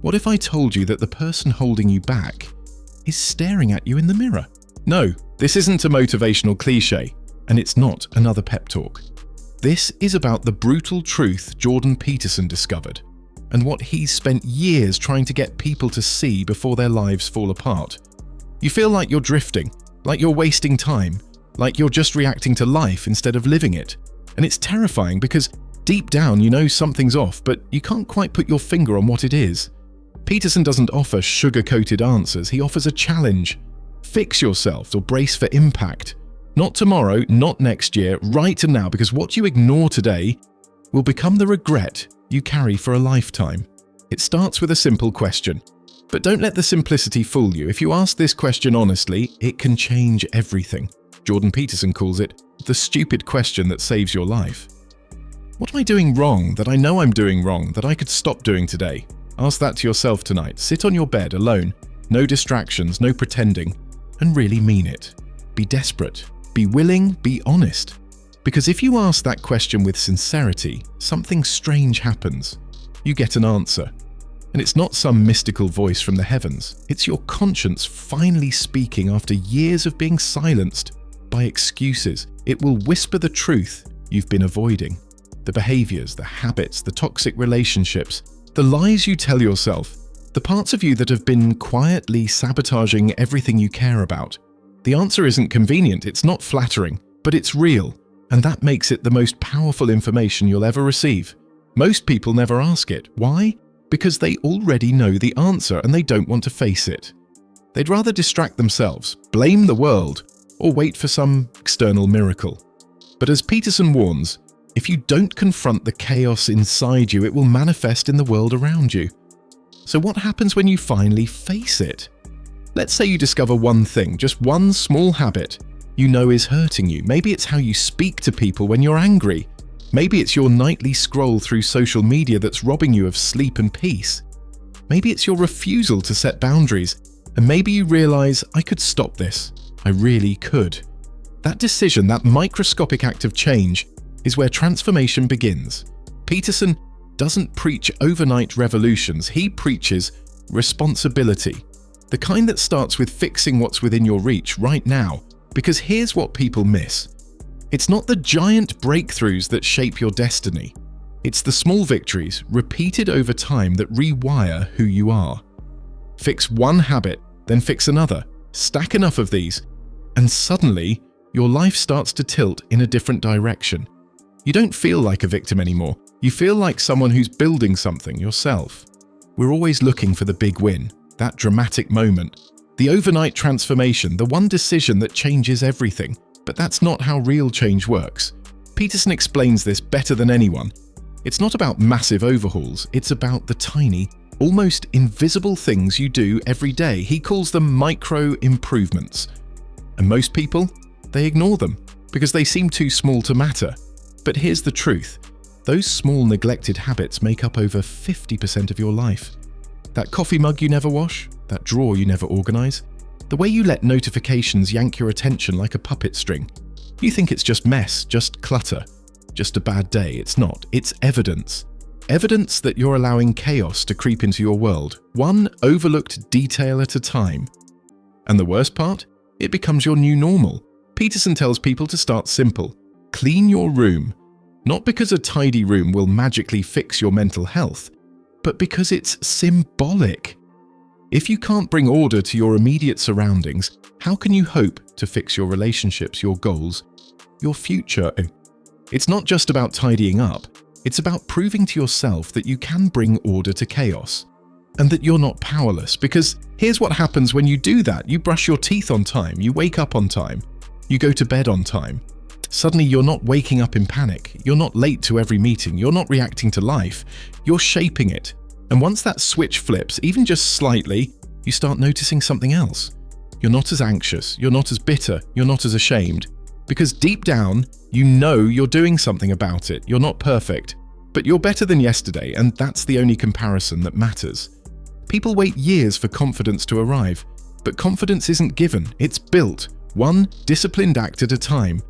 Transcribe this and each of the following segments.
What if I told you that the person holding you back is staring at you in the mirror? No, this isn't a motivational cliché, and it's not another pep talk. This is about the brutal truth Jordan Peterson discovered, and what he's spent years trying to get people to see before their lives fall apart. You feel like you're drifting, like you're wasting time, like you're just reacting to life instead of living it. And it's terrifying because deep down you know something's off, but you can't quite put your finger on what it is. Peterson doesn't offer sugar-coated answers, he offers a challenge. Fix yourself or brace for impact. Not tomorrow, not next year, right now, because what you ignore today will become the regret you carry for a lifetime. It starts with a simple question. But don't let the simplicity fool you. If you ask this question honestly, it can change everything. Jordan Peterson calls it the stupid question that saves your life. What am I doing wrong that I know I'm doing wrong that I could stop doing today? Ask that to yourself tonight. Sit on your bed alone, no distractions, no pretending, and really mean it. Be desperate, be willing, be honest. Because if you ask that question with sincerity, something strange happens. You get an answer. And it's not some mystical voice from the heavens. It's your conscience finally speaking after years of being silenced by excuses. It will whisper the truth you've been avoiding. The behaviors, the habits, the toxic relationships, the lies you tell yourself, the parts of you that have been quietly sabotaging everything you care about. The answer isn't convenient, it's not flattering, but it's real, and that makes it the most powerful information you'll ever receive. Most people never ask it. Why? Because they already know the answer and they don't want to face it. They'd rather distract themselves, blame the world, or wait for some external miracle. But as Peterson warns, if you don't confront the chaos inside you, it will manifest in the world around you. So what happens when you finally face it? Let's say you discover one thing, just one small habit you know is hurting you. Maybe it's how you speak to people when you're angry. Maybe it's your nightly scroll through social media that's robbing you of sleep and peace. Maybe it's your refusal to set boundaries, and maybe you realize, I could stop this. I really could. That decision, that microscopic act of change, is where transformation begins. Peterson doesn't preach overnight revolutions, he preaches responsibility. The kind that starts with fixing what's within your reach right now, because here's what people miss. It's not the giant breakthroughs that shape your destiny. It's the small victories, repeated over time, that rewire who you are. Fix one habit, then fix another. Stack enough of these, and suddenly, your life starts to tilt in a different direction. You don't feel like a victim anymore. You feel like someone who's building something yourself. We're always looking for the big win, that dramatic moment, the overnight transformation, the one decision that changes everything. But that's not how real change works. Peterson explains this better than anyone. It's not about massive overhauls, it's about the tiny, almost invisible things you do every day. He calls them micro improvements. And most people, they ignore them because they seem too small to matter. But here's the truth. Those small neglected habits make up over 50% of your life. That coffee mug you never wash, that drawer you never organize, the way you let notifications yank your attention like a puppet string. You think it's just mess, just clutter, just a bad day. It's not. It's evidence. Evidence that you're allowing chaos to creep into your world, one overlooked detail at a time. And the worst part? It becomes your new normal. Peterson tells people to start simple. Clean your room. Not because a tidy room will magically fix your mental health, but because it's symbolic. If you can't bring order to your immediate surroundings, how can you hope to fix your relationships, your goals, your future? It's not just about tidying up, it's about proving to yourself that you can bring order to chaos, and that you're not powerless. Because here's what happens when you do that. You brush your teeth on time, you wake up on time, you go to bed on time. Suddenly you're not waking up in panic, you're not late to every meeting, you're not reacting to life, you're shaping it. And once that switch flips, even just slightly, you start noticing something else. You're not as anxious, you're not as bitter, you're not as ashamed. Because deep down, you know you're doing something about it. You're not perfect, but you're better than yesterday, and that's the only comparison that matters. People wait years for confidence to arrive, but confidence isn't given, it's built, one disciplined act at a time.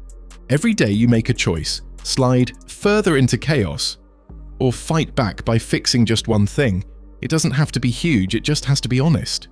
Every day you make a choice, slide further into chaos, or fight back by fixing just one thing. It doesn't have to be huge, it just has to be honest.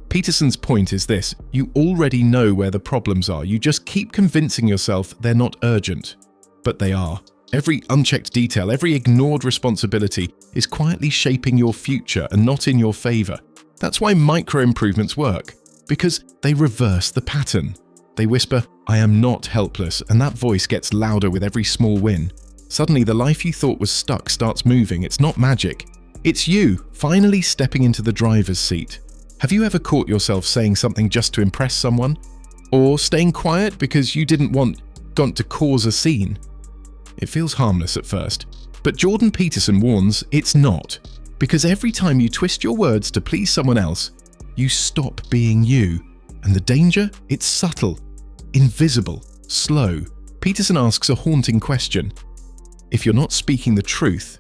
Peterson's point is this: you already know where the problems are, you just keep convincing yourself they're not urgent. But they are. Every unchecked detail, every ignored responsibility is quietly shaping your future and not in your favor. That's why micro-improvements work, because they reverse the pattern. They whisper, "I am not helpless," and that voice gets louder with every small win. Suddenly, the life you thought was stuck starts moving. It's not magic. It's you, finally stepping into the driver's seat. Have you ever caught yourself saying something just to impress someone? Or staying quiet because you didn't want to cause a scene? It feels harmless at first, but Jordan Peterson warns it's not. Because every time you twist your words to please someone else, you stop being you. And the danger? It's subtle, invisible, slow. Peterson asks a haunting question. If you're not speaking the truth,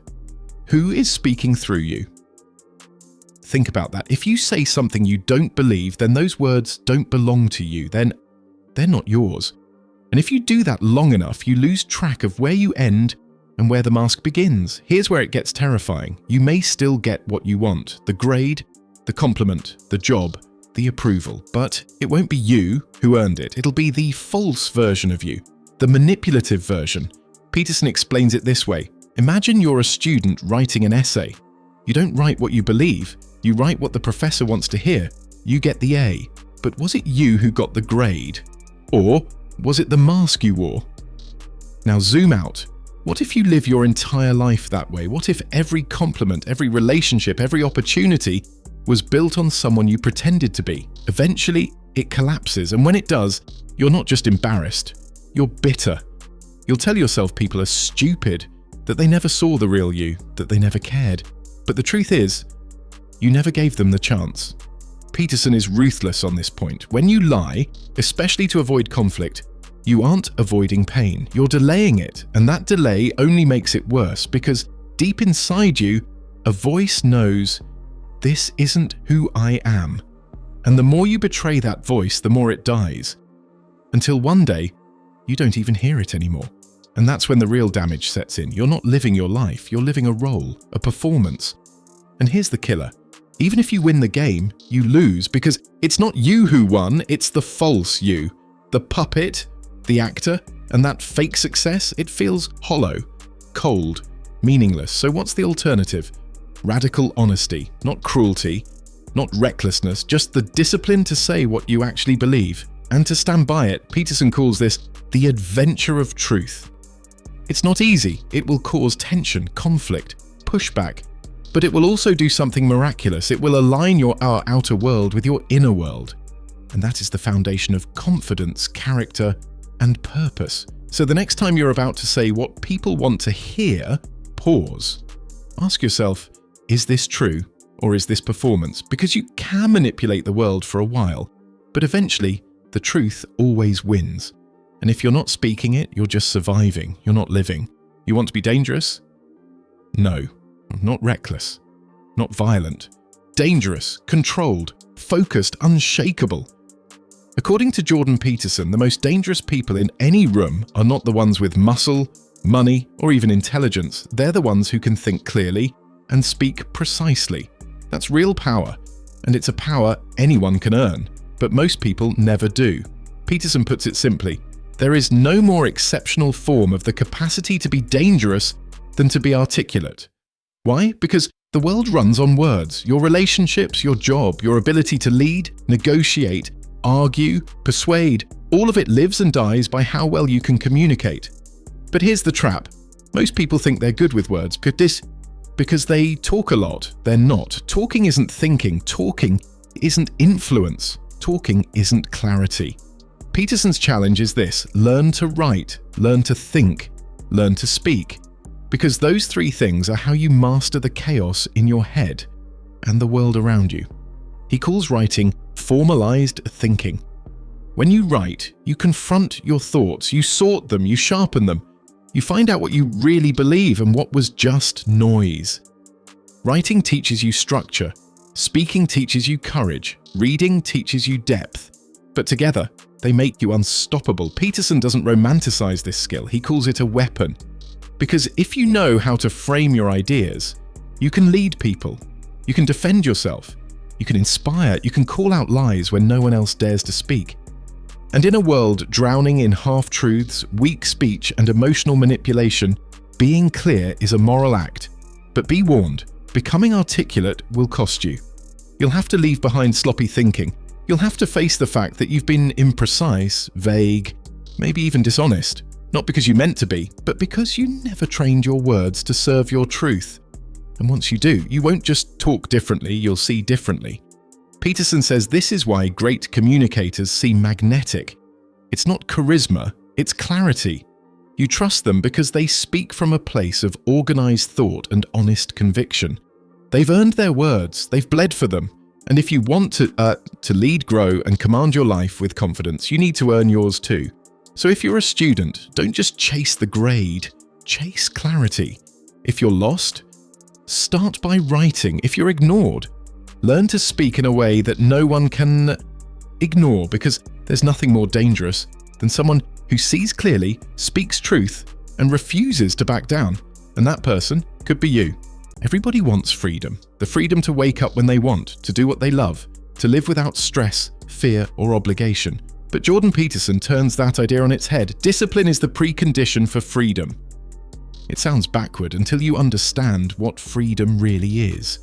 who is speaking through you? Think about that. If you say something you don't believe, then those words don't belong to you. Then they're not yours. And if you do that long enough, you lose track of where you end and where the mask begins. Here's where it gets terrifying. You may still get what you want: the grade, the compliment, the job, the approval. But it won't be you who earned it. It'll be the false version of you, the manipulative version. Peterson explains it this way. Imagine you're a student writing an essay. You don't write what you believe. You write what the professor wants to hear. You get the A. But was it you who got the grade? Or was it the mask you wore? Now zoom out. What if you live your entire life that way? What if every compliment, every relationship, every opportunity was built on someone you pretended to be? Eventually, it collapses, and when it does, you're not just embarrassed, you're bitter. You'll tell yourself people are stupid, that they never saw the real you, that they never cared. But the truth is, you never gave them the chance. Peterson is ruthless on this point. When you lie, especially to avoid conflict, you aren't avoiding pain, you're delaying it, and that delay only makes it worse because deep inside you, a voice knows, this isn't who I am. And the more you betray that voice, the more it dies. Until one day, you don't even hear it anymore. And that's when the real damage sets in. You're not living your life, you're living a role, a performance. And here's the killer. Even if you win the game, you lose because it's not you who won, it's the false you. The puppet, the actor, and that fake success, it feels hollow, cold, meaningless. So what's the alternative? Radical honesty, not cruelty, not recklessness, just the discipline to say what you actually believe. And to stand by it. Peterson calls this the adventure of truth. It's not easy. It will cause tension, conflict, pushback. But it will also do something miraculous. It will align our outer world with your inner world. And that is the foundation of confidence, character, and purpose. So the next time you're about to say what people want to hear, pause. Ask yourself, is this true or is this performance? Because you can manipulate the world for a while, but eventually the truth always wins. And if you're not speaking it, you're just surviving. You're not living. You want to be dangerous? No. Not reckless, not violent, dangerous, controlled, focused, unshakable. According to Jordan Peterson, the most dangerous people in any room are not the ones with muscle, money, or even intelligence. They're the ones who can think clearly and speak precisely. That's real power, and it's a power anyone can earn, but most people never do. Peterson puts it simply, there is no more exceptional form of the capacity to be dangerous than to be articulate. Why? Because the world runs on words. Your relationships, your job, your ability to lead, negotiate, argue, persuade, all of it lives and dies by how well you can communicate. But here's the trap. Most people think they're good with words because they talk a lot. They're not. Talking isn't thinking. Talking isn't influence. Talking isn't clarity. Peterson's challenge is this: learn to write, learn to think, learn to speak. Because those three things are how you master the chaos in your head and the world around you. He calls writing formalized thinking. When you write, you confront your thoughts, you sort them, you sharpen them. You find out what you really believe and what was just noise. Writing teaches you structure. Speaking teaches you courage. Reading teaches you depth. But together, they make you unstoppable. Peterson doesn't romanticize this skill. He calls it a weapon. Because if you know how to frame your ideas, you can lead people, You can defend yourself. You can inspire. You can call out lies when no one else dares to speak. And in a world drowning in half-truths, weak speech, and emotional manipulation, being clear is a moral act. But be warned, becoming articulate will cost you. You'll have to leave behind sloppy thinking. You'll have to face the fact that you've been imprecise, vague, maybe even dishonest. Not because you meant to be, but because you never trained your words to serve your truth. And once you do, you won't just talk differently, you'll see differently. Peterson says this is why great communicators seem magnetic. It's not charisma, it's clarity. You trust them because they speak from a place of organized thought and honest conviction. They've earned their words, they've bled for them. And if you want to lead, grow, and command your life with confidence, you need to earn yours too. So if you're a student, don't just chase the grade, chase clarity. If you're lost, start by writing. If you're ignored, learn to speak in a way that no one can ignore, because there's nothing more dangerous than someone who sees clearly, speaks truth, and refuses to back down. And that person could be you. Everybody wants freedom. The freedom to wake up when they want, to do what they love, to live without stress, fear, or obligation. But Jordan Peterson turns that idea on its head. Discipline is the precondition for freedom. It sounds backward until you understand what freedom really is.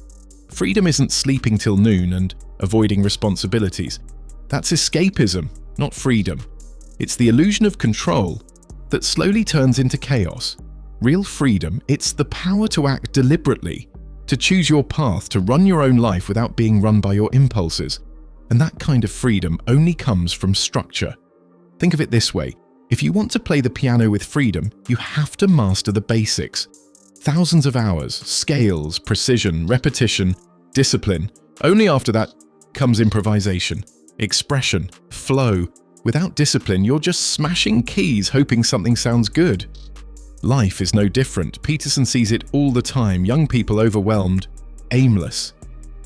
Freedom isn't sleeping till noon and avoiding responsibilities. That's escapism, not freedom. It's the illusion of control that slowly turns into chaos. Real freedom, it's the power to act deliberately, to choose your path, to run your own life without being run by your impulses. And that kind of freedom only comes from structure. Think of it this way. If you want to play the piano with freedom, you have to master the basics. Thousands of hours, scales, precision, repetition, discipline. Only after that comes improvisation, expression, flow. Without discipline, you're just smashing keys hoping something sounds good. Life is no different. Peterson sees it all the time. Young people overwhelmed, aimless,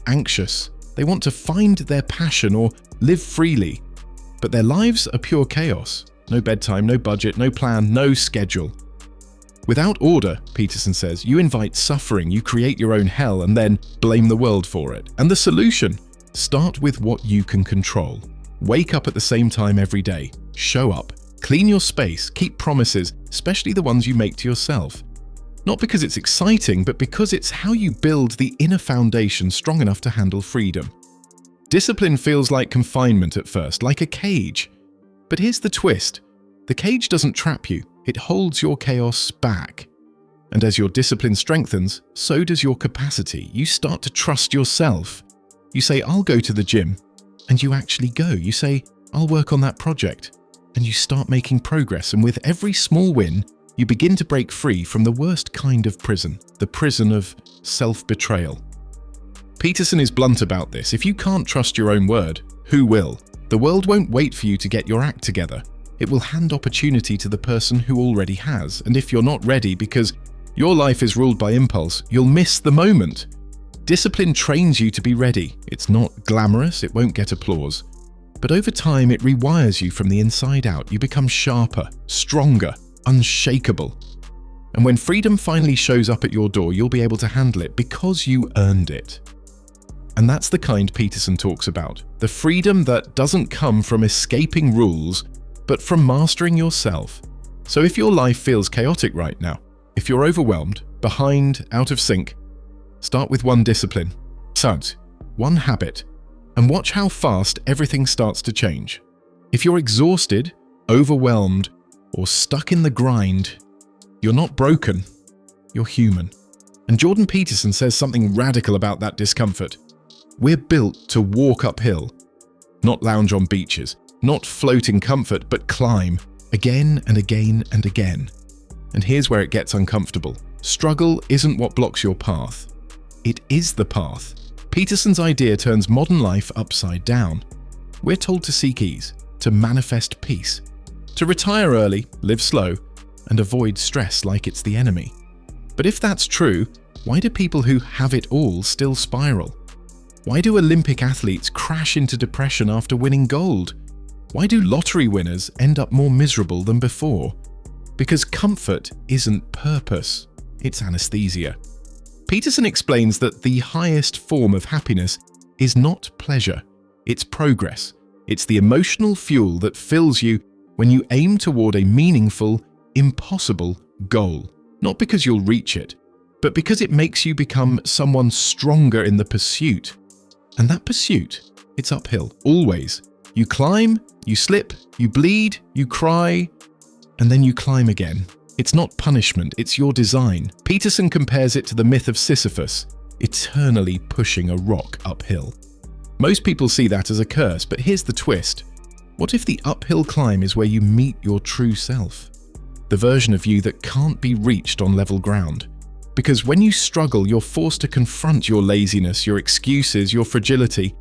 anxious. They want to find their passion or live freely, but their lives are pure chaos. No bedtime, no budget, no plan, no schedule. Without order, Peterson says, you invite suffering, you create your own hell and then blame the world for it. And the solution? Start with what you can control. Wake up at the same time every day. Show up. Clean your space. Keep promises, especially the ones you make to yourself. Not because it's exciting, but because it's how you build the inner foundation strong enough to handle freedom. Discipline feels like confinement at first, like a cage. But here's the twist. The cage doesn't trap you. It holds your chaos back. And as your discipline strengthens, so does your capacity. You start to trust yourself. You say, I'll go to the gym. And you actually go. You say, I'll work on that project. And you start making progress. And with every small win, you begin to break free from the worst kind of prison, the prison of self-betrayal. Peterson is blunt about this. If you can't trust your own word, who will? The world won't wait for you to get your act together. It will hand opportunity to the person who already has. And if you're not ready because your life is ruled by impulse, you'll miss the moment. Discipline trains you to be ready. It's not glamorous, it won't get applause. But over time, it rewires you from the inside out. You become sharper, stronger, unshakable. And when freedom finally shows up at your door, you'll be able to handle it because you earned it. And that's the kind Peterson talks about. The freedom that doesn't come from escaping rules, but from mastering yourself. So if your life feels chaotic right now, if you're overwhelmed, behind, out of sync, start with one discipline, one habit, and watch how fast everything starts to change. If you're exhausted, overwhelmed, or stuck in the grind, you're not broken, you're human. And Jordan Peterson says something radical about that discomfort. We're built to walk uphill, not lounge on beaches, not float in comfort, but climb again and again and again. And here's where it gets uncomfortable. Struggle isn't what blocks your path. It is the path. Peterson's idea turns modern life upside down. We're told to seek ease, to manifest peace, to retire early, live slow, and avoid stress like it's the enemy. But if that's true, why do people who have it all still spiral? Why do Olympic athletes crash into depression after winning gold? Why do lottery winners end up more miserable than before? Because comfort isn't purpose, it's anesthesia. Peterson explains that the highest form of happiness is not pleasure, it's progress. It's the emotional fuel that fills you when you aim toward a meaningful, impossible goal. Not because you'll reach it, but because it makes you become someone stronger in the pursuit. And that pursuit, it's uphill, always. You climb, you slip, you bleed, you cry, and then you climb again. It's not punishment, it's your design. Peterson compares it to the myth of Sisyphus, eternally pushing a rock uphill. Most people see that as a curse, but here's the twist. What if the uphill climb is where you meet your true self? The version of you that can't be reached on level ground. Because when you struggle, you're forced to confront your laziness, your excuses, your fragility.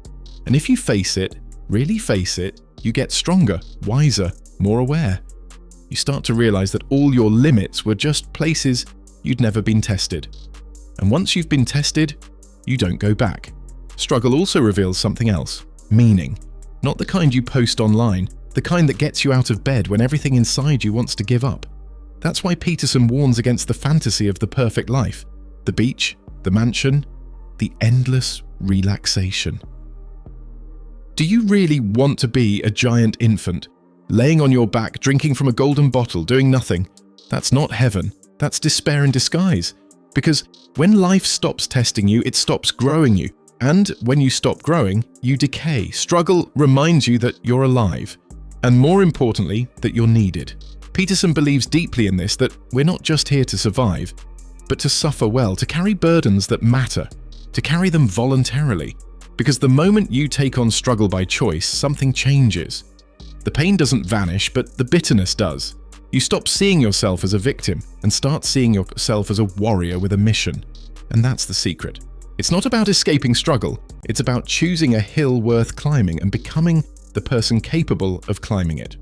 And if you face it, really face it, you get stronger, wiser, more aware. You start to realize that all your limits were just places you'd never been tested. And once you've been tested, you don't go back. Struggle also reveals something else, meaning. Not the kind you post online, the kind that gets you out of bed when everything inside you wants to give up. That's why Peterson warns against the fantasy of the perfect life, the beach, the mansion, the endless relaxation. Do you really want to be a giant infant, laying on your back, drinking from a golden bottle, doing nothing? That's not heaven, that's despair in disguise. Because when life stops testing you, it stops growing you. And when you stop growing, you decay. Struggle reminds you that you're alive. And more importantly, that you're needed. Peterson believes deeply in this, that we're not just here to survive, but to suffer well, to carry burdens that matter, to carry them voluntarily. Because the moment you take on struggle by choice, something changes. The pain doesn't vanish, but the bitterness does. You stop seeing yourself as a victim and start seeing yourself as a warrior with a mission. And that's the secret. It's not about escaping struggle, it's about choosing a hill worth climbing and becoming the person capable of climbing it.